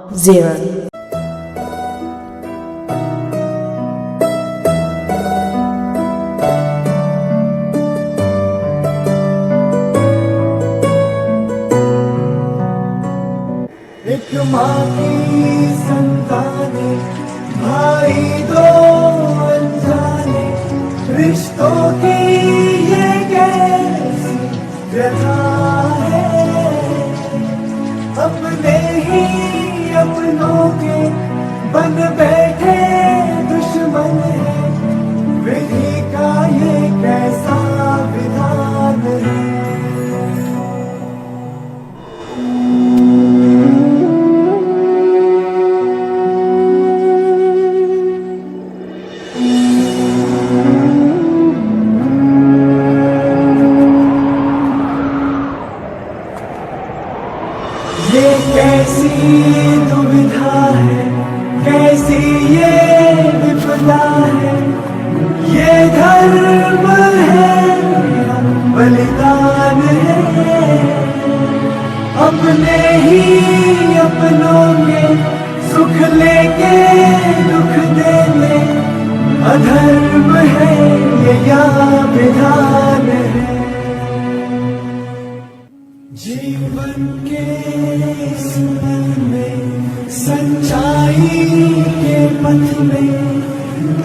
0. एक माँ की संताने, भाई दो अनजाने, रिश्तों की ये कैसी व्यथा है। अपने ही अपनों के बन बैठे दुश्मन है, विधि का ये कैसा विधान है। ये कैसी दुविधा है, कैसी ये विपदा है, ये धर्म है या बलिदान है। अपने ही अपनों में सुख लेके दुख देने, अधर्म है ये या विधान है। जीवन के इस पथ में, सच्चाई के पथ में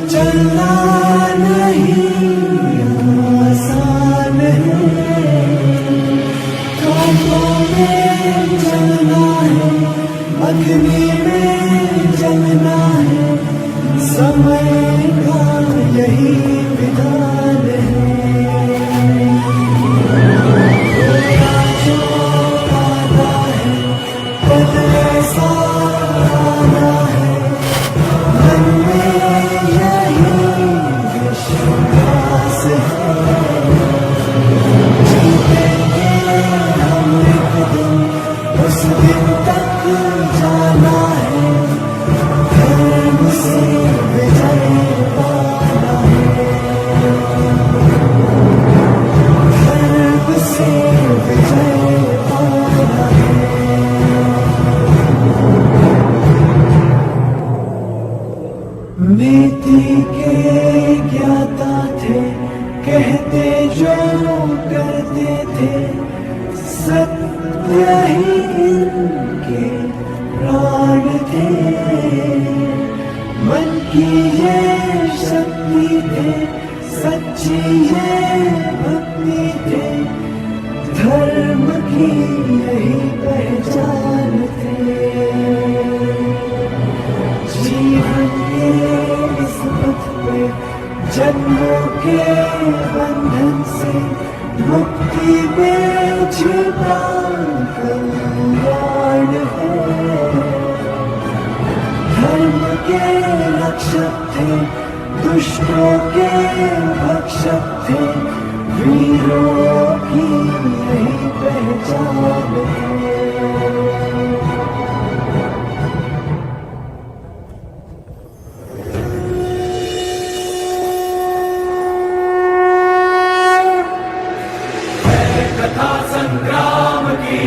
चलना नहीं आसान है। कांटों में चलना है, अग्नि में जलना है, समय का यही विधान है। उस दिन तक जाना है, धर्म से विजय पाना है, धर्म से विजय पाना है। नीति के ज्ञाता थे, कहते जो करते थे, सत्य ही इनके प्राण थे। मन की ये शक्ति थे, सच्ची ये भक्ति थे, धर्म की यही पहचान थे। जीवन के इस पथ पे जन्मों के बंधन से मुक्ति में छिपा कल्याण है। धर्म के रक्षक थे, दुष्टों के भक्षक थे, वीरों की यही पहचान है। कथा संग्राम की,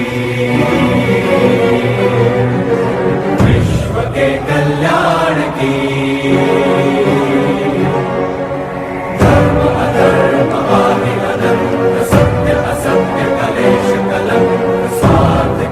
विश्व के कल्याण की, धर्म अधर्म आदि अनंत, सत्य असत्य कलेश कलंक, स्वार्थ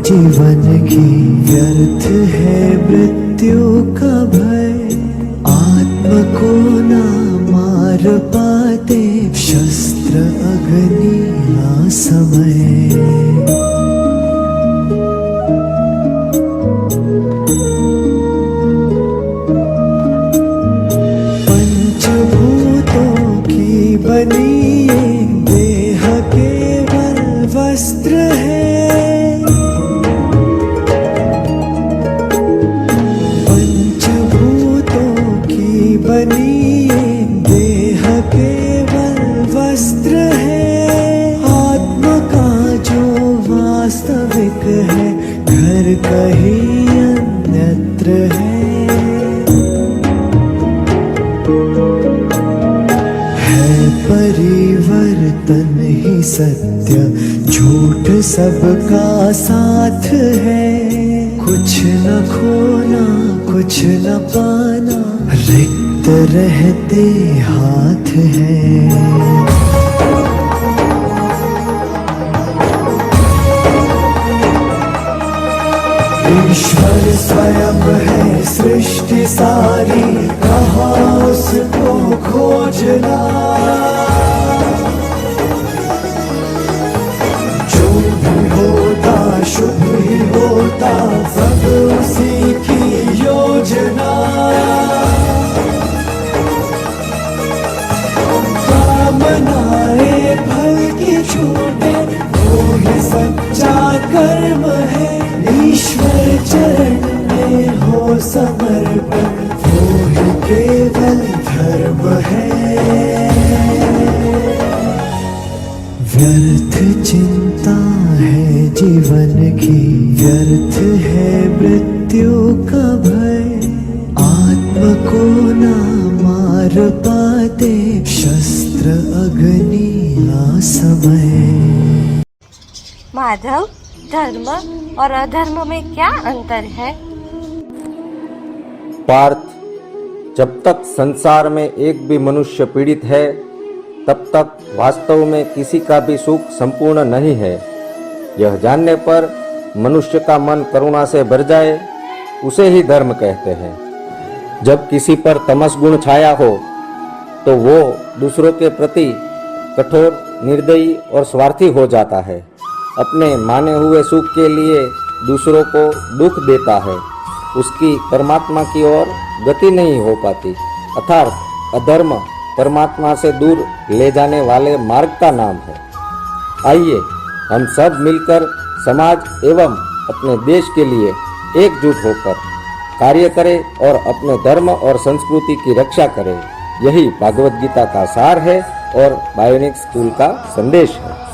जीवन की, व्यर्थ है मृत्यु का भय, आत्म को ना मार पाते शस्त्र अग्नि ना समय। पंचभूतों की बनी ये देह केवल वस्त्र है, पंचभूतों की बनी ये देह केवल वस्त्र है, आत्मा का जो वास्तविक है घर कहीं अन्यत्र है। परिवर्तन ही सत्य, झूठ सबका साथ है, कुछ न खोना कुछ न पाना, रिक्त रहते हाथ है। ईश्वर स्वयं है सृष्टि सारी, कहाँ उसको खोजना, जो भी होता शुभ ही होता, सब उसी की योजना। कामनाएं फल की छूटे, वो ही सच्चा कर्म है, ईश्वर चरण में हो समर्पण, वो ही केवल धर्म है। व्यर्थ चिंता है जीवन की, व्यर्थ है मृत्यु का भय, आत्म को ना मार पाते शस्त्र अग्नि ना समय। माधव, धर्म और अधर्म में क्या अंतर है? पार्थ, जब तक संसार में एक भी मनुष्य पीड़ित है, तब तक वास्तव में किसी का भी सुख संपूर्ण नहीं है। यह जानने पर मनुष्य का मन करुणा से भर जाए, उसे ही धर्म कहते हैं। जब किसी पर तमस गुण छाया हो तो वो दूसरों के प्रति कठोर, निर्दयी और स्वार्थी हो जाता है, अपने माने हुए सुख के लिए दूसरों को दुख देता है, उसकी परमात्मा की ओर गति नहीं हो पाती। अर्थात अधर्म परमात्मा से दूर ले जाने वाले मार्ग का नाम है। आइए हम सब मिलकर समाज एवं अपने देश के लिए एकजुट होकर कार्य करें और अपने धर्म और संस्कृति की रक्षा करें। यही भागवत गीता का सार है और बायोनिक स्कूल का संदेश है।